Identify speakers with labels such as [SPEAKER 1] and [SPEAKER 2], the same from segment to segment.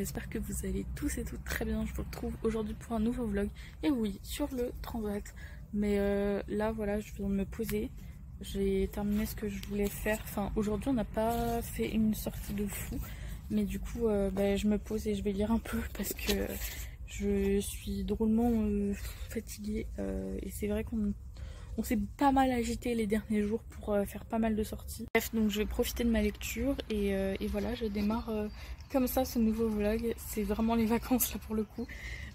[SPEAKER 1] j'espère que vous allez tous et toutes très bien. Je vous retrouve aujourd'hui pour un nouveau vlog. Et oui, sur le transat. Mais là voilà, je viens de me poser. J'ai terminé ce que je voulais faire. Enfin, aujourd'hui on n'a pas fait une sortie de fou. Mais du coup, je me pose et je vais lire un peu parce que je suis drôlement fatiguée. Et c'est vrai qu'on s'est pas mal agité les derniers jours pour faire pas mal de sorties. Bref, donc je vais profiter de ma lecture et voilà, je démarre comme ça ce nouveau vlog. C'est vraiment les vacances là pour le coup.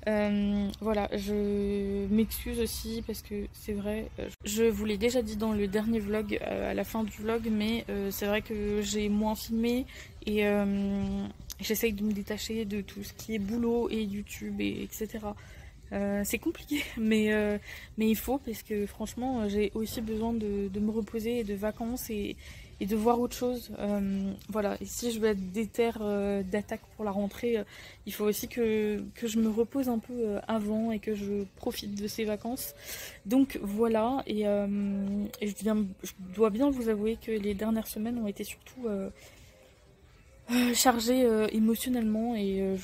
[SPEAKER 1] Voilà, je m'excuse aussi parce que c'est vrai, je vous l'ai déjà dit dans le dernier vlog, à la fin du vlog, mais c'est vrai que j'ai moins filmé et j'essaye de me détacher de tout ce qui est boulot et YouTube et etc. C'est compliqué, mais il faut, parce que franchement j'ai aussi besoin de me reposer et de vacances et de voir autre chose. Voilà, et si je veux être déter d'attaque pour la rentrée, il faut aussi que je me repose un peu avant et que je profite de ces vacances. Donc voilà, et je dois bien vous avouer que les dernières semaines ont été surtout chargées émotionnellement et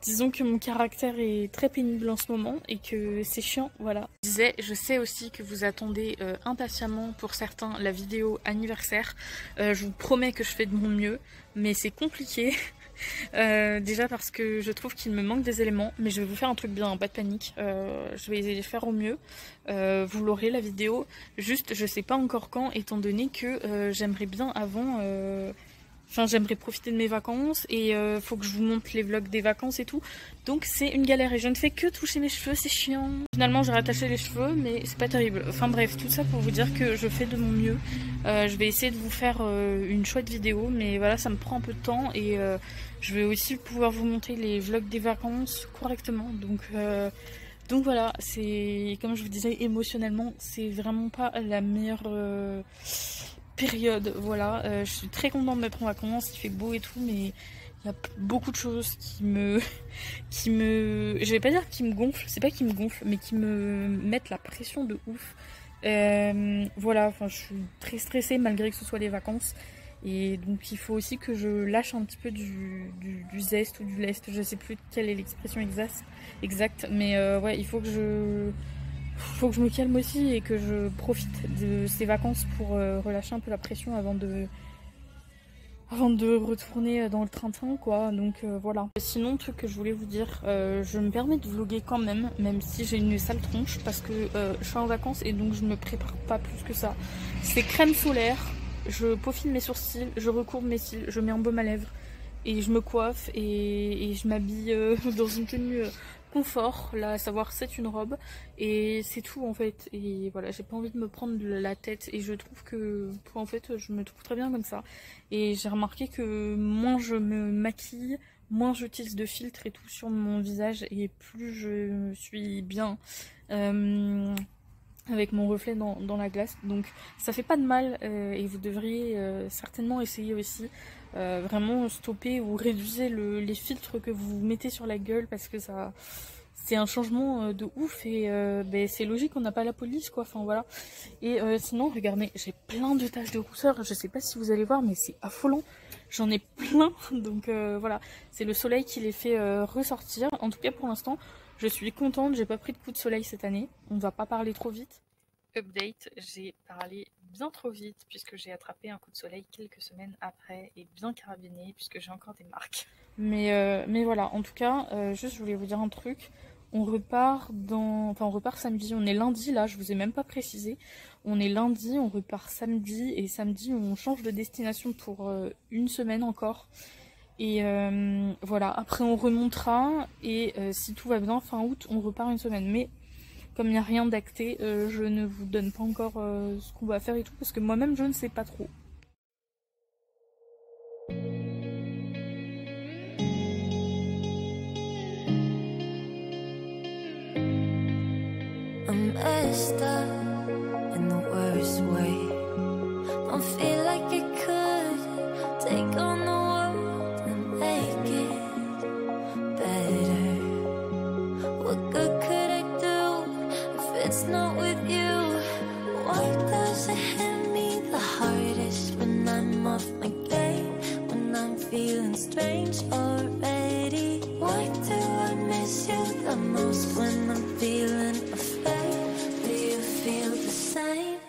[SPEAKER 1] disons que mon caractère est très pénible en ce moment et que c'est chiant, voilà. Je sais aussi que vous attendez impatiemment pour certains la vidéo anniversaire. Je vous promets que je fais de mon mieux, mais c'est compliqué. Déjà parce que je trouve qu'il me manque des éléments, mais je vais vous faire un truc bien, pas de panique. Je vais essayer de faire au mieux. Vous l'aurez la vidéo, juste je sais pas encore quand, étant donné que j'aimerais bien avant... Enfin, j'aimerais profiter de mes vacances et faut que je vous montre les vlogs des vacances et tout. Donc c'est une galère et je ne fais que toucher mes cheveux, c'est chiant. Finalement j'ai rattaché les cheveux mais c'est pas terrible. Enfin bref, tout ça pour vous dire que je fais de mon mieux. Je vais essayer de vous faire une chouette vidéo, mais voilà, ça me prend un peu de temps et je vais aussi pouvoir vous montrer les vlogs des vacances correctement. Donc voilà, c'est comme je vous disais, émotionnellement c'est vraiment pas la meilleure... période, voilà. Je suis très contente d'être en vacances, il fait beau et tout, mais il y a beaucoup de choses je vais pas dire qui me gonflent, c'est pas qui me gonflent, mais qui me mettent la pression de ouf. Voilà, enfin je suis très stressée malgré que ce soit les vacances, et donc il faut aussi que je lâche un petit peu du zeste ou du lest, je sais plus quelle est l'expression exacte, mais ouais, il faut que je me calme aussi et que je profite de ces vacances pour relâcher un peu la pression avant de retourner dans le train-train, quoi. Donc voilà. Sinon, truc que je voulais vous dire, je me permets de vlogger quand même si j'ai une sale tronche, parce que je suis en vacances et donc je ne me prépare pas plus que ça. C'est crème solaire, je peaufine mes sourcils, je recourbe mes cils, je mets un baume à lèvres et je me coiffe et je m'habille dans une tenue confort, là à savoir c'est une robe et c'est tout en fait. Et voilà, j'ai pas envie de me prendre la tête et je trouve que en fait je me trouve très bien comme ça. Et j'ai remarqué que moins je me maquille, moins j'utilise de filtre et tout sur mon visage et plus je suis bien avec mon reflet dans la glace, donc ça fait pas de mal et vous devriez certainement essayer aussi. Vraiment stopper ou réduire les filtres que vous mettez sur la gueule, parce que ça c'est un changement de ouf et c'est logique, on n'a pas la police quoi, enfin voilà. Et sinon regardez, j'ai plein de taches de rousseur, je sais pas si vous allez voir mais c'est affolant, j'en ai plein. Donc voilà, c'est le soleil qui les fait ressortir. En tout cas pour l'instant je suis contente, j'ai pas pris de coup de soleil cette année, on va pas parler trop vite. Update, j'ai parlé bien trop vite puisque j'ai attrapé un coup de soleil quelques semaines après et bien carabiné puisque j'ai encore des marques. Mais voilà, en tout cas, juste je voulais vous dire un truc. On repart on repart samedi, on est lundi là, je vous ai même pas précisé. On est lundi, on repart samedi et samedi on change de destination pour une semaine encore. Et voilà, après on remontera et si tout va bien, fin août, on repart une semaine. Mais comme il n'y a rien d'acté, je ne vous donne pas encore ce qu'on va faire et tout, parce que moi-même je ne sais pas trop.
[SPEAKER 2] I'm messed up in the worst way. Don't feel like I could take on the world and make it better. What good could I do if it's not with you? Why does it hit me the hardest when I'm off my game, when I'm feeling stressed? strange already? Why do I miss you the most when I'm feeling afraid? Do you feel the same?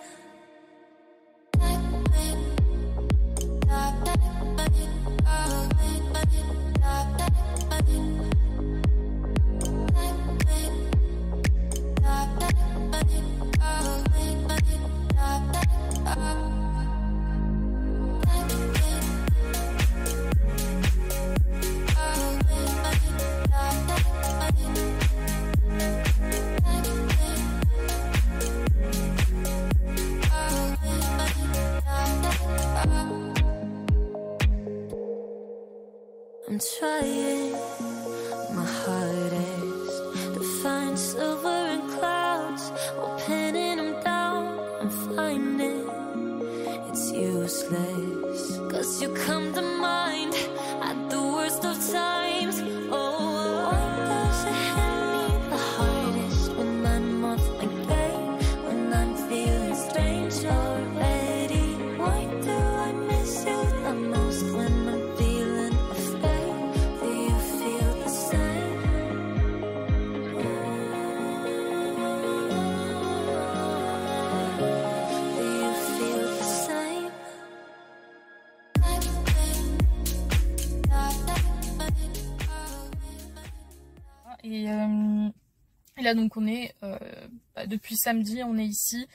[SPEAKER 2] I'm trying my hardest to find silver in clouds while pinning them down. I'm finding it's useless, 'cause you come to mind at the worst of times. Oh, why does it hit me the hardest when I'm off my game, when I'm feeling strange already? Why do I miss you the most when I'm feeling afraid? Do you feel the same? Do you feel the same?
[SPEAKER 1] Et là donc on est depuis samedi, on est ici,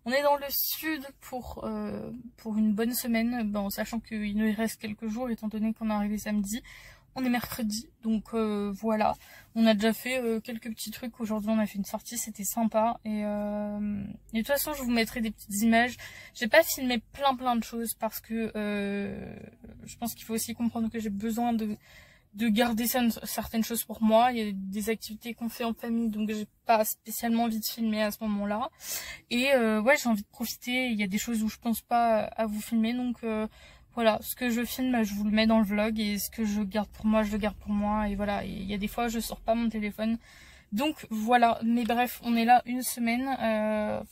[SPEAKER 1] on est dans le sud pour une bonne semaine, en sachant qu'il nous reste quelques jours étant donné qu'on est arrivé samedi. On est mercredi, donc voilà, on a déjà fait quelques petits trucs. Aujourd'hui on a fait une sortie, c'était sympa, et de toute façon je vous mettrai des petites images. J'ai pas filmé plein de choses parce que je pense qu'il faut aussi comprendre que j'ai besoin de garder certaines choses pour moi. Il y a des activités qu'on fait en famille, donc j'ai pas spécialement envie de filmer à ce moment-là. Et ouais, j'ai envie de profiter. Il y a des choses où je pense pas à vous filmer, donc voilà, ce que je filme, je vous le mets dans le vlog, et ce que je garde pour moi, je le garde pour moi. Et voilà, et il y a des fois, je sors pas mon téléphone. Donc voilà, mais bref, on est là une semaine,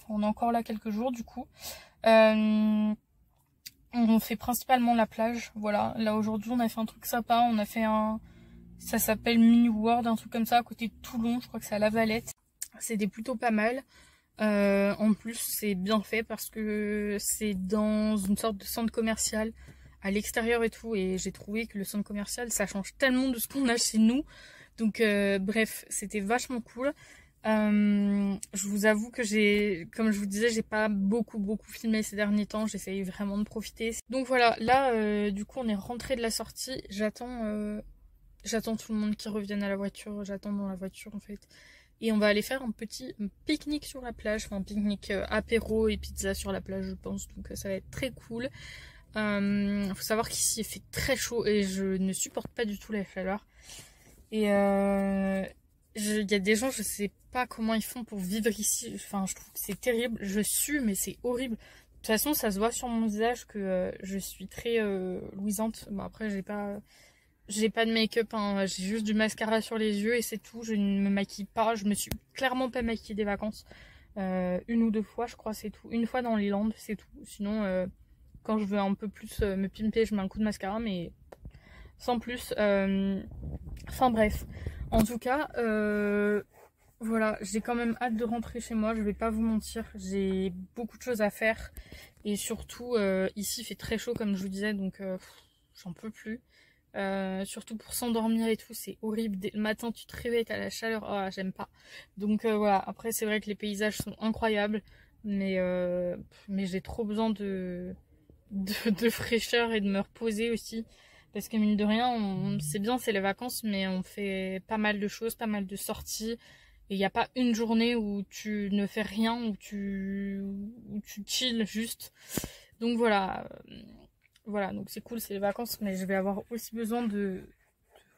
[SPEAKER 1] on est encore là quelques jours du coup. On fait principalement la plage, voilà. Là aujourd'hui on a fait un truc sympa, on a fait ça s'appelle Mini World, un truc comme ça à côté de Toulon, je crois que c'est à La Valette. C'était plutôt pas mal. En plus c'est bien fait parce que c'est dans une sorte de centre commercial à l'extérieur et tout, et j'ai trouvé que le centre commercial ça change tellement de ce qu'on a chez nous. Donc bref, c'était vachement cool. Je vous avoue que comme je vous disais, j'ai pas beaucoup filmé ces derniers temps, j'essaye vraiment de profiter. Donc voilà, là du coup on est rentré de la sortie, j'attends tout le monde qui revienne à la voiture, j'attends dans la voiture en fait. Et on va aller faire un petit pique-nique sur la plage, enfin pique-nique apéro et pizza sur la plage je pense, donc ça va être très cool. Faut savoir qu'ici il fait très chaud et je ne supporte pas du tout la chaleur. Et il y a des gens, je sais pas comment ils font pour vivre ici, enfin je trouve que c'est terrible, je sue mais c'est horrible. De toute façon ça se voit sur mon visage que je suis très luisante. Bon après j'ai pas de make-up, hein. J'ai juste du mascara sur les yeux et c'est tout, je ne me maquille pas, je me suis clairement pas maquillée des vacances. Une ou deux fois je crois, c'est tout, une fois dans les Landes c'est tout, sinon quand je veux un peu plus me pimper je mets un coup de mascara mais sans plus. Enfin bref, en tout cas voilà, j'ai quand même hâte de rentrer chez moi, je vais pas vous mentir, j'ai beaucoup de choses à faire et surtout ici il fait très chaud comme je vous disais, donc j'en peux plus. Surtout pour s'endormir et tout, c'est horrible. Dès le matin tu te réveilles, t'as la chaleur, oh, j'aime pas. Donc voilà, après c'est vrai que les paysages sont incroyables, mais j'ai trop besoin de fraîcheur et de me reposer aussi. Parce que mine de rien, c'est bien, c'est les vacances, mais on fait pas mal de choses, pas mal de sorties. Et il n'y a pas une journée où tu ne fais rien, où tu chill juste. Donc voilà. Voilà, donc c'est cool, c'est les vacances, mais je vais avoir aussi besoin de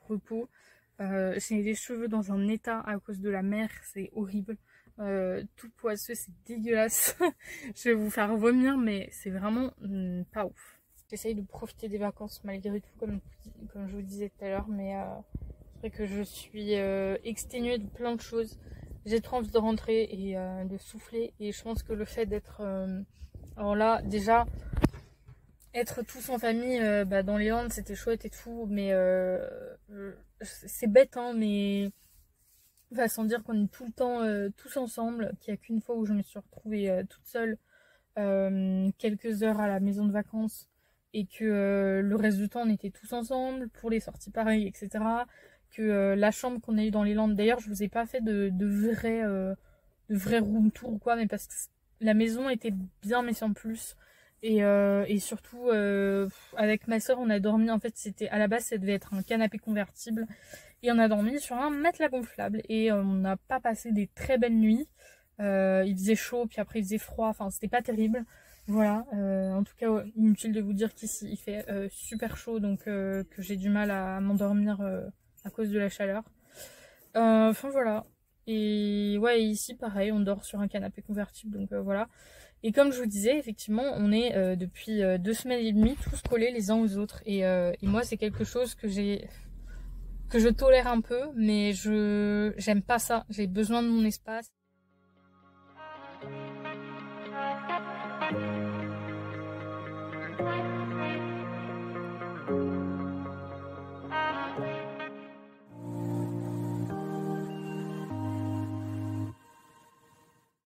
[SPEAKER 1] repos. J'ai les cheveux dans un état à cause de la mer, c'est horrible. Tout poisseux, c'est dégueulasse. Je vais vous faire vomir, mais c'est vraiment pas ouf. J'essaye de profiter des vacances malgré tout, comme je vous disais tout à l'heure, mais c'est vrai que je suis exténuée de plein de choses. J'ai trop envie de rentrer et de souffler, et je pense que le fait d'être... alors là, déjà...
[SPEAKER 3] être tous en famille dans les Landes, c'était chouette et tout, mais c'est bête, hein, mais enfin, sans dire qu'on est tout le temps tous ensemble, qu'il n'y a qu'une fois où je me suis retrouvée toute seule quelques heures à la maison de vacances et que le reste du temps on était tous ensemble pour les sorties pareilles, etc. Que la chambre qu'on a eue dans les Landes, d'ailleurs je vous ai pas fait de vrai room tour ou quoi, mais parce que la maison était bien mais sans plus. Et surtout avec ma soeur on a dormi, en fait c'était à la base ça devait être un canapé convertible et on a dormi sur un matelas gonflable et on n'a pas passé des très belles nuits. Il faisait chaud puis après il faisait froid, enfin c'était pas terrible. Voilà, en tout cas inutile de vous dire qu'ici il fait super chaud, donc que j'ai du mal à m'endormir à cause de la chaleur. Enfin voilà. Et ouais, ici pareil, on dort sur un canapé convertible, donc voilà. Et comme je vous disais, effectivement, on est depuis 2 semaines et demie tous collés les uns aux autres. Et moi, c'est quelque chose que je tolère un peu, mais j'aime pas ça. J'ai besoin de mon espace.